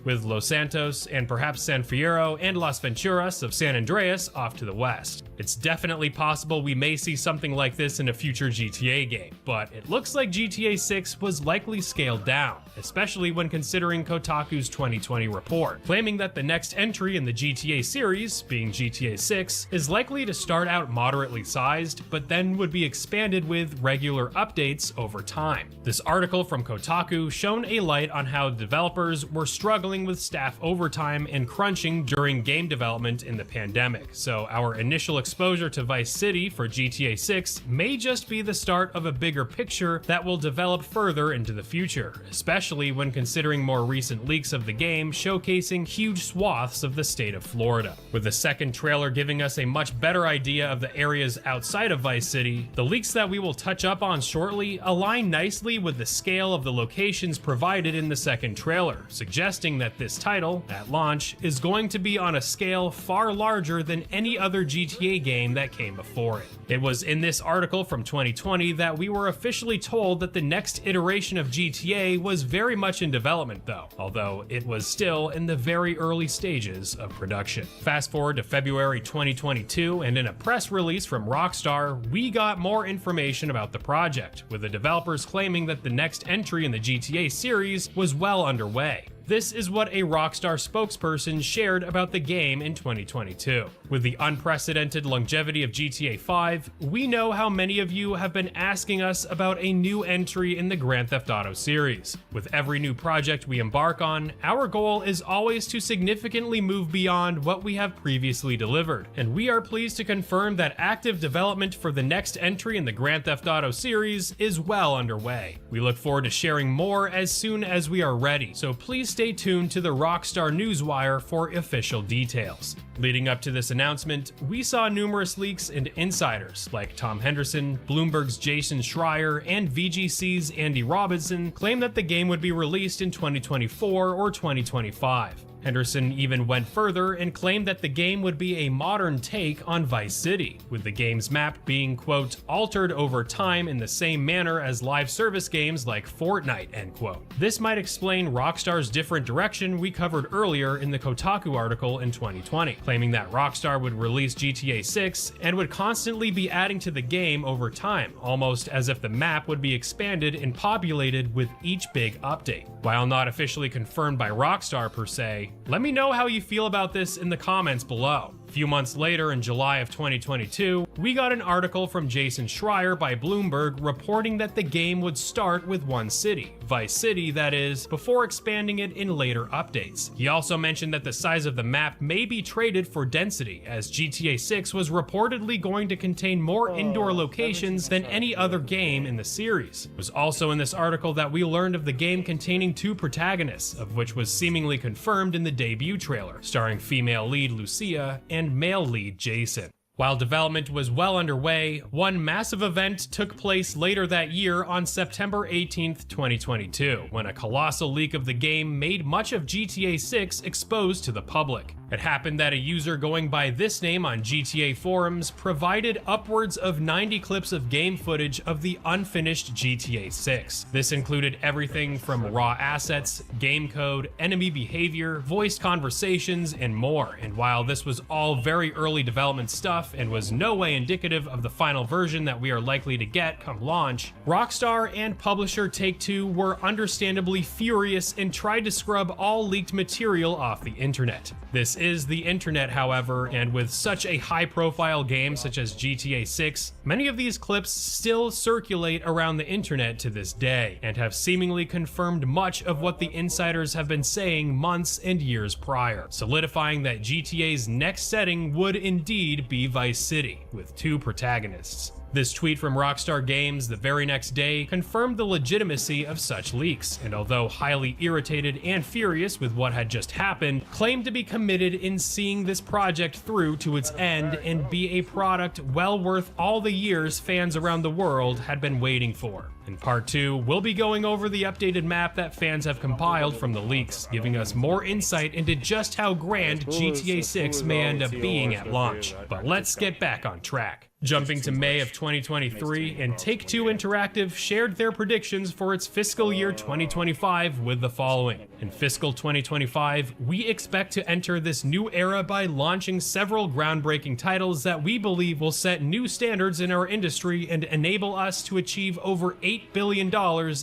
with Los Santos and perhaps San Fierro and Las Venturas of San Andreas off to the west. It's definitely possible we may see something like this in a future GTA game, but it looks like GTA 6 was likely scaled down, especially when considering Kotaku's 2020 report, claiming that the next entry in the GTA series, being GTA 6, is likely to start out moderately sized, but then would be expanded with regular updates over time. This article from Kotaku shone a light on how developers were struggling with staff overtime and crunching during game development in the pandemic, so our initial exposure to Vice City for GTA 6 may just be the start of a bigger picture that will develop further into the future, especially when considering more recent leaks of the game showcasing huge swaths of the state of Florida. With the second trailer giving us a much better idea of the areas outside of Vice City, the leaks that we will touch up on shortly align nicely with the scale of the locations provided in the second trailer, suggesting that this title, at launch, is going to be on a scale far larger than any other GTA game that came before it. It was in this article from 2020 that we were officially told that the next iteration of GTA was very much in development though, although it was still in the very early stages of production. Fast forward to February 2022, and in a press release from Rockstar, we got more information about the project, with the developers claiming that the next entry in the GTA series was well underway. This is what a Rockstar spokesperson shared about the game in 2022. With the unprecedented longevity of GTA 5, we know how many of you have been asking us about a new entry in the Grand Theft Auto series. With every new project we embark on, our goal is always to significantly move beyond what we have previously delivered, and we are pleased to confirm that active development for the next entry in the Grand Theft Auto series is well underway. We look forward to sharing more as soon as we are ready, so please stay tuned to the Rockstar Newswire for official details. Leading up to this announcement, we saw numerous leaks and insiders like Tom Henderson, Bloomberg's Jason Schreier, and VGC's Andy Robinson claim that the game would be released in 2024 or 2025. Henderson even went further and claimed that the game would be a modern take on Vice City, with the game's map being, quote, altered over time in the same manner as live service games like Fortnite, end quote. This might explain Rockstar's different direction we covered earlier in the Kotaku article in 2020, claiming that Rockstar would release GTA 6 and would constantly be adding to the game over time, almost as if the map would be expanded and populated with each big update. While not officially confirmed by Rockstar per se, let me know how you feel about this in the comments below. A few months later, in July of 2022, we got an article from Jason Schreier by Bloomberg reporting that the game would start with one city, Vice City that is, before expanding it in later updates. He also mentioned that the size of the map may be traded for density, as GTA 6 was reportedly going to contain more indoor locations than any other game in the series. It was also in this article that we learned of the game containing 2 protagonists, of which was seemingly confirmed in the debut trailer, starring female lead Lucia and male lead Jason. While development was well underway, one massive event took place later that year on September 18th, 2022, when a colossal leak of the game made much of GTA 6 exposed to the public. It happened that a user going by this name on GTA forums provided upwards of 90 clips of game footage of the unfinished GTA 6. This included everything from raw assets, game code, enemy behavior, voiced conversations, and more. And while this was all very early development stuff and was no way indicative of the final version that we are likely to get come launch, Rockstar and publisher Take-Two were understandably furious and tried to scrub all leaked material off the internet. This is the internet, however, and with such a high-profile game such as GTA 6, many of these clips still circulate around the internet to this day, and have seemingly confirmed much of what the insiders have been saying months and years prior, solidifying that GTA's next setting would indeed be Vice City, with 2 protagonists. This tweet from Rockstar Games the very next day confirmed the legitimacy of such leaks, and although highly irritated and furious with what had just happened, claimed to be committed in seeing this project through to its end and be a product well worth all the years fans around the world had been waiting for. In part 2, we'll be going over the updated map that fans have compiled from the leaks, giving us more insight into just how grand GTA 6 may end up being at launch. But let's get back on track. Jumping to May of 2023, and Take-Two Interactive shared their predictions for its fiscal year 2025 with the following. In fiscal 2025, we expect to enter this new era by launching several groundbreaking titles that we believe will set new standards in our industry and enable us to achieve over $8 billion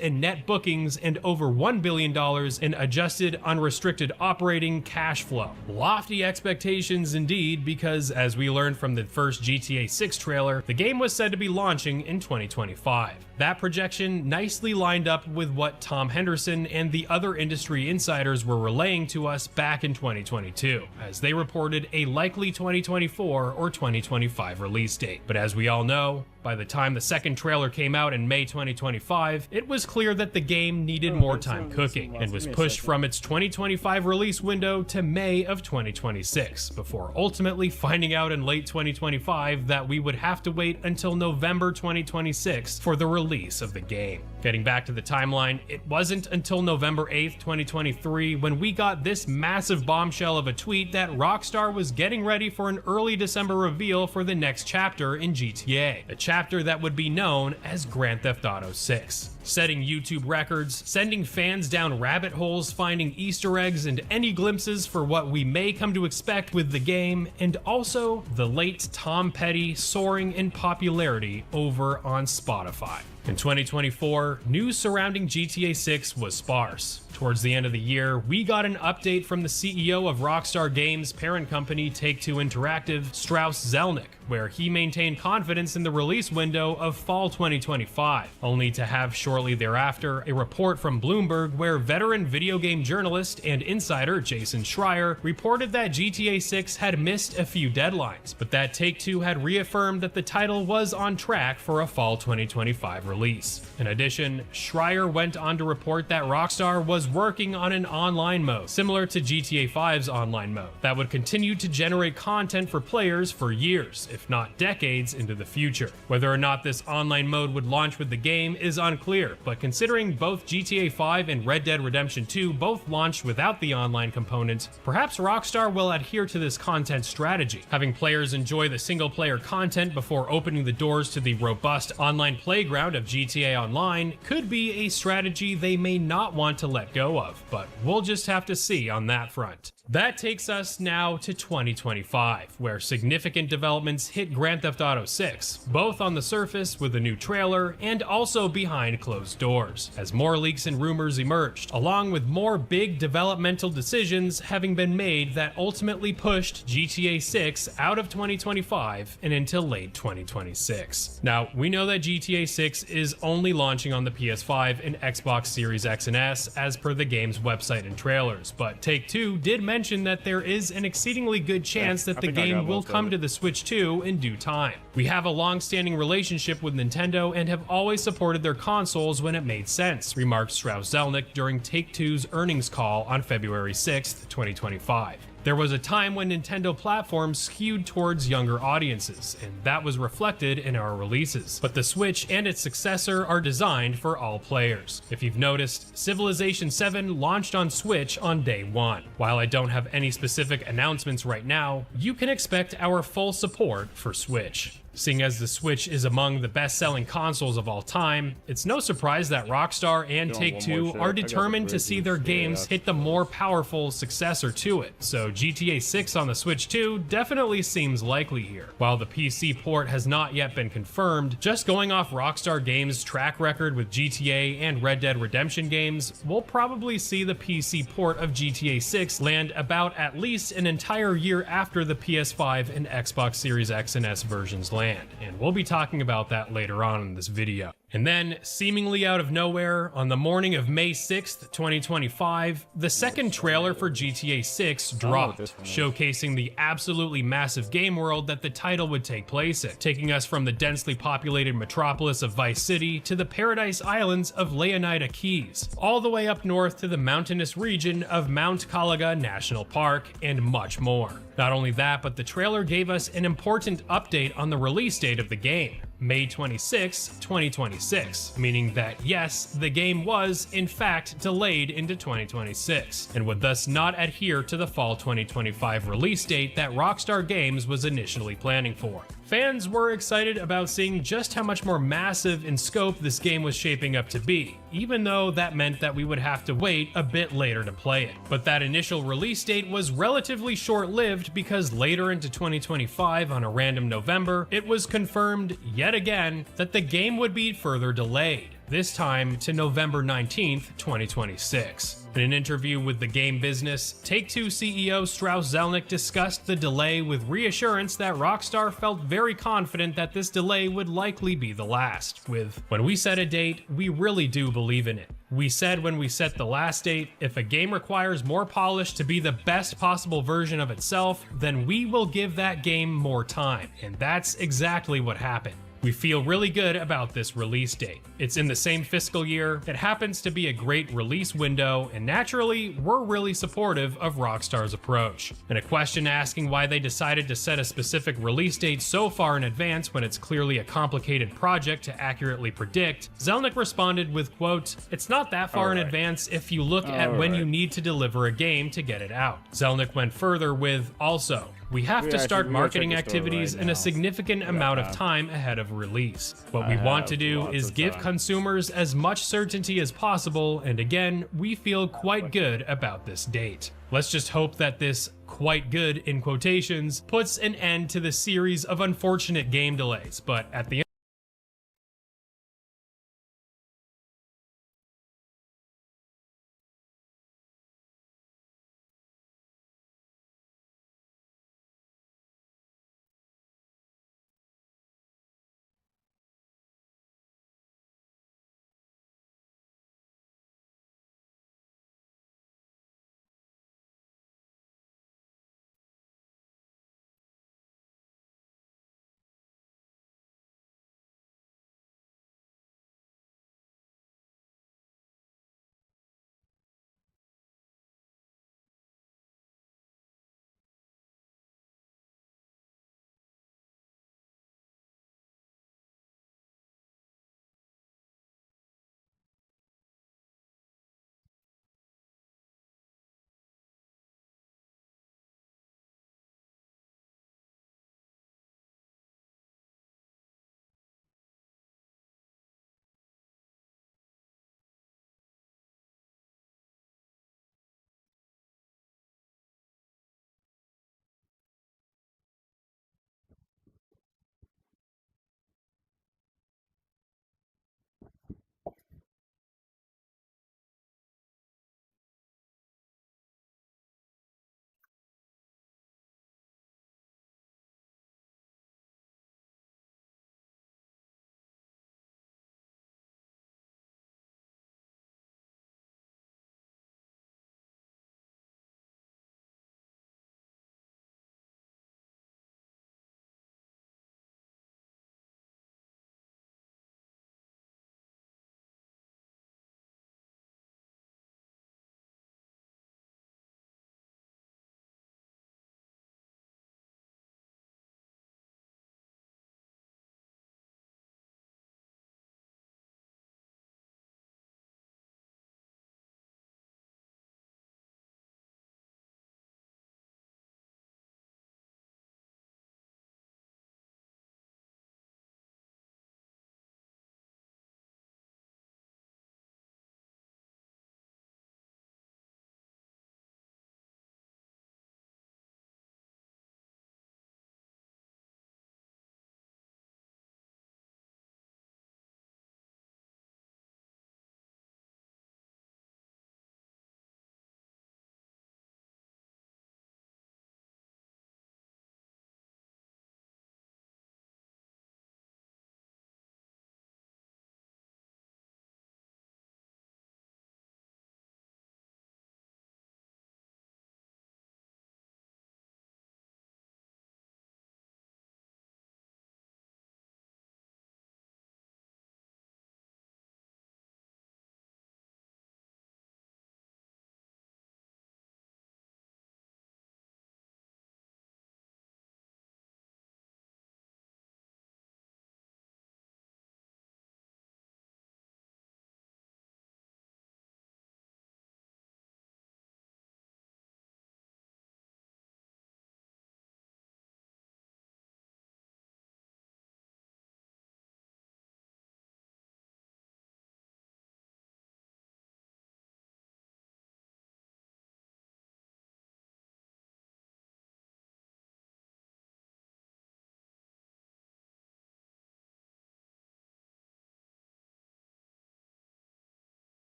in net bookings and over $1 billion in adjusted unrestricted operating cash flow. Lofty expectations indeed, because as we learned from the first GTA 6 trailer, the game was said to be launching in 2025. That projection nicely lined up with what Tom Henderson and the other industry insiders were relaying to us back in 2022, as they reported a likely 2024 or 2025 release date. But as we all know, by the time the second trailer came out in May 2025, it was clear that the game needed more time cooking, and was pushed from its 2025 release window to May of 2026, before ultimately finding out in late 2025 that we would have to wait until November 2026 for the release of the game. Getting back to the timeline, it wasn't until November 8th, 2023 when we got this massive bombshell of a tweet that Rockstar was getting ready for an early December reveal for the next chapter in GTA, a chapter that would be known as Grand Theft Auto 6. Setting YouTube records, sending fans down rabbit holes, finding Easter eggs and any glimpses for what we may come to expect with the game, and also the late Tom Petty soaring in popularity over on Spotify. In 2024, news surrounding GTA 6 was sparse. Towards the end of the year, we got an update from the CEO of Rockstar Games' parent company Take-Two Interactive, Strauss Zelnick, where he maintained confidence in the release window of fall 2025, only to have shortly thereafter a report from Bloomberg where veteran video game journalist and insider Jason Schreier reported that GTA 6 had missed a few deadlines, but that Take-Two had reaffirmed that the title was on track for a fall 2025 release. release. In addition, Schreier went on to report that Rockstar was working on an online mode, similar to GTA 5's online mode, that would continue to generate content for players for years, if not decades, into the future. Whether or not this online mode would launch with the game is unclear, but considering both GTA 5 and Red Dead Redemption 2 both launched without the online component, perhaps Rockstar will adhere to this content strategy, having players enjoy the single-player content before opening the doors to the robust online playground of GTA Online could be a strategy they may not want to let go of, but we'll just have to see on that front. That takes us now to 2025, where significant developments hit Grand Theft Auto 6, both on the surface with a new trailer and also behind closed doors, as more leaks and rumors emerged, along with more big developmental decisions having been made that ultimately pushed GTA 6 out of 2025 and until late 2026. Now, we know that GTA 6 is only launching on the PS5 and Xbox Series X and S as per the game's website and trailers, but Take-Two did mention that there is an exceedingly good chance that the game will come to the Switch 2 in due time. We have a long-standing relationship with Nintendo and have always supported their consoles when it made sense, remarked Strauss-Zelnick during Take-Two's earnings call on February 6, 2025. There was a time when Nintendo platforms skewed towards younger audiences, and that was reflected in our releases. But the Switch and its successor are designed for all players. If you've noticed, Civilization 7 launched on Switch on day one. While I don't have any specific announcements right now, you can expect our full support for Switch. Seeing as the Switch is among the best-selling consoles of all time, it's no surprise that Rockstar and Take-Two are determined to see their games hit the more powerful successor to it, so GTA 6 on the Switch 2 definitely seems likely here. While the PC port has not yet been confirmed, just going off Rockstar Games' track record with GTA and Red Dead Redemption games, we'll probably see the PC port of GTA 6 land about at least an entire year after the PS5 and Xbox Series X and S versions land. And we'll be talking about that later on in this video. And then, seemingly out of nowhere, on the morning of May 6th, 2025, the second trailer for GTA 6 dropped, showcasing the absolutely massive game world that the title would take place in, taking us from the densely populated metropolis of Vice City to the paradise islands of Leonida Keys, all the way up north to the mountainous region of Mount Calaga National Park, and much more. Not only that, but the trailer gave us an important update on the release date of the game. May 26, 2026, meaning that yes, the game was in fact delayed into 2026, and would thus not adhere to the fall 2025 release date that Rockstar Games was initially planning for. Fans were excited about seeing just how much more massive in scope this game was shaping up to be, even though that meant that we would have to wait a bit later to play it. But that initial release date was relatively short-lived because later into 2025, on a random November, it was confirmed yet again that the game would be further delayed, this time to November 19th, 2026. In an interview with The Game Business, Take-Two CEO Strauss-Zelnick discussed the delay with reassurance that Rockstar felt very confident that this delay would likely be the last, with, "When we set a date, we really do believe in it. We said when we set the last date, if a game requires more polish to be the best possible version of itself, then we will give that game more time, and that's exactly what happened. We feel really good about this release date. It's in the same fiscal year, it happens to be a great release window, and naturally, we're really supportive of Rockstar's approach." And a question asking why they decided to set a specific release date so far in advance when it's clearly a complicated project to accurately predict, Zelnick responded with, quote, "It's not that far in advance if you look at when you need to deliver a game to get it out." Zelnick went further with, "Also, we have to start marketing activities in a significant amount of time ahead of release. What we want to do is give consumers as much certainty as possible, and again, we feel quite good about this date. Let's just hope that this 'quite good' in quotations puts an end to the series of unfortunate game delays, but at the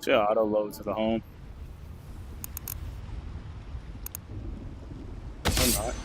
To auto load to the home. Or not.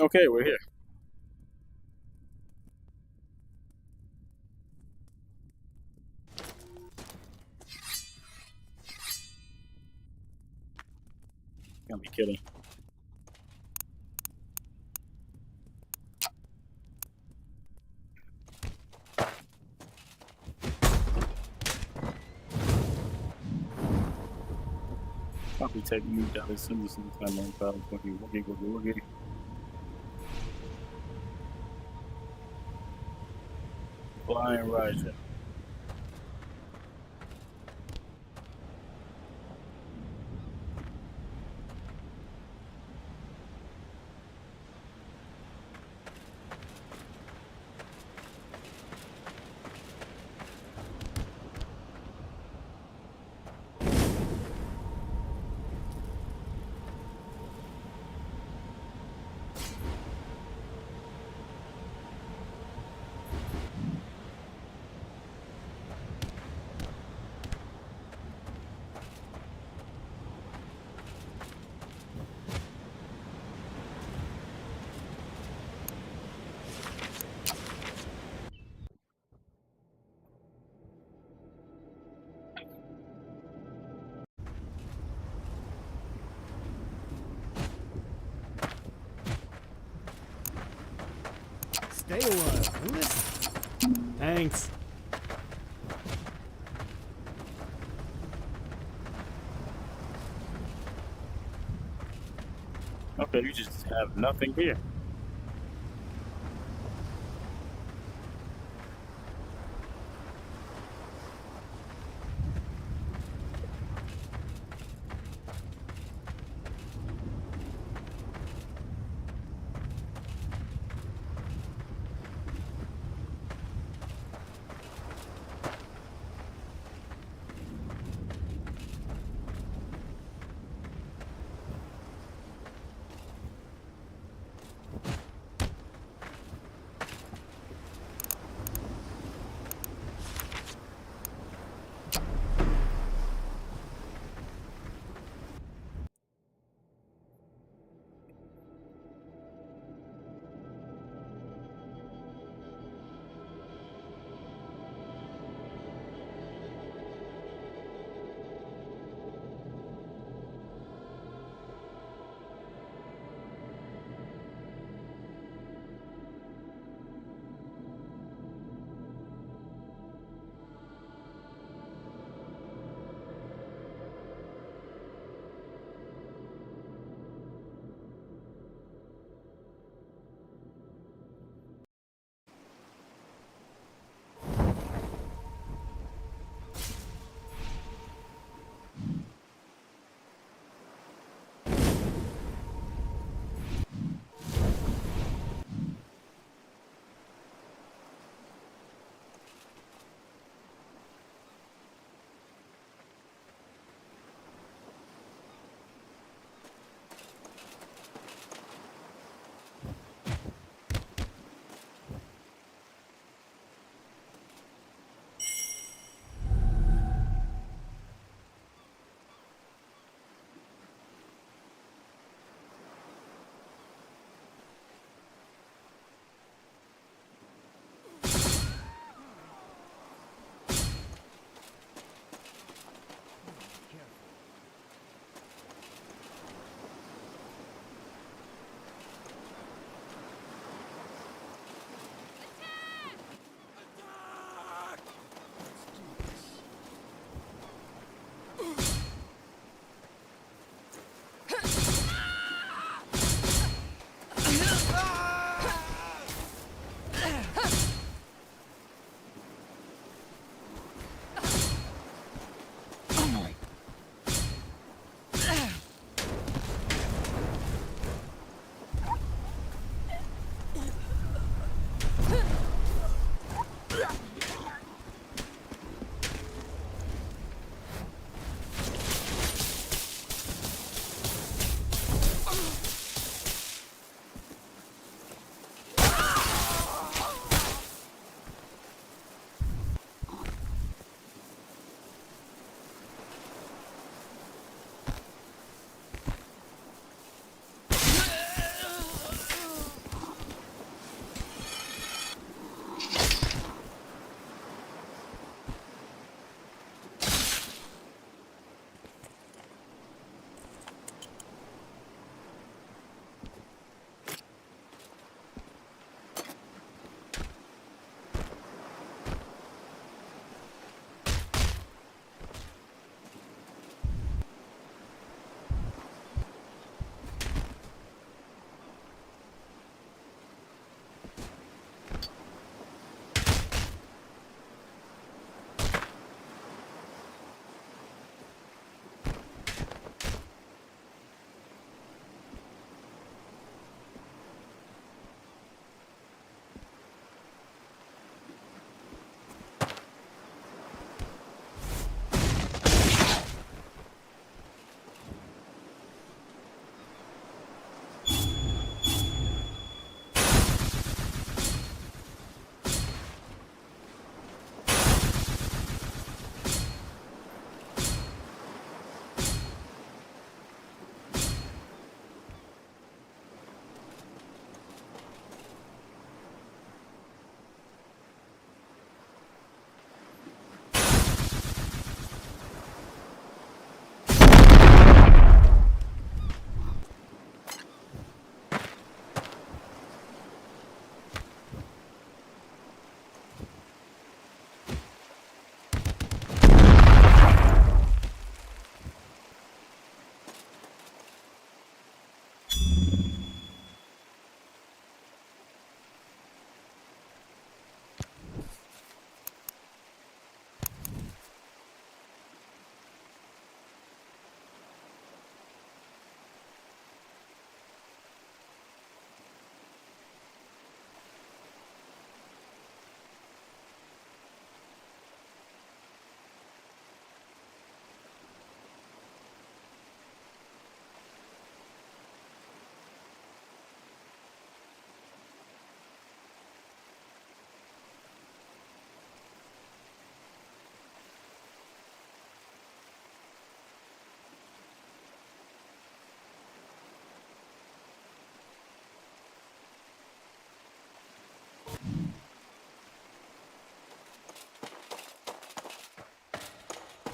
Okay, we're here. Can't be kidding. Probably taking me down as soon as the time on battle. Woogie. Flying Raja. Stay a while. Listen. Thanks. Okay, you just have nothing here.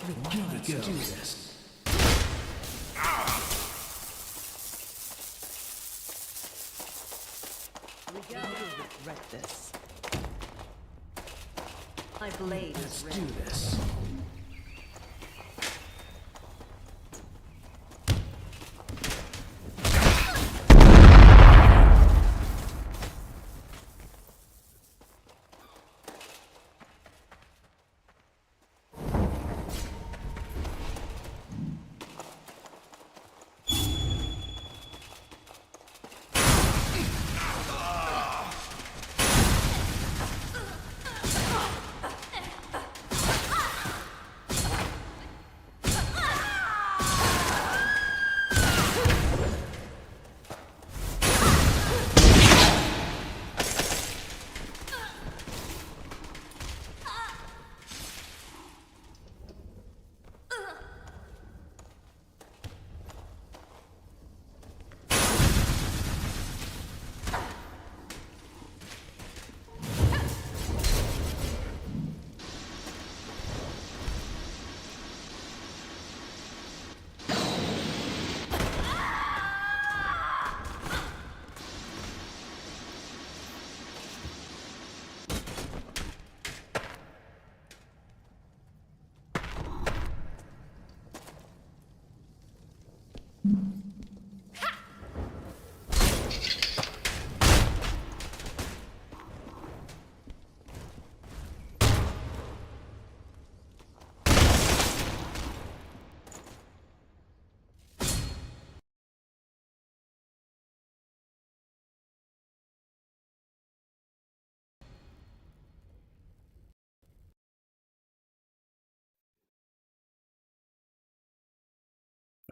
Let's do this. You will regret this. My blade is Let's do ready. this.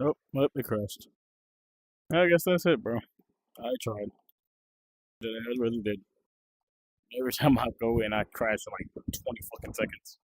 Oh, well, it crashed. I guess that's it, bro. I tried. I really did. Every time I go in, I crash in like 20 fucking seconds.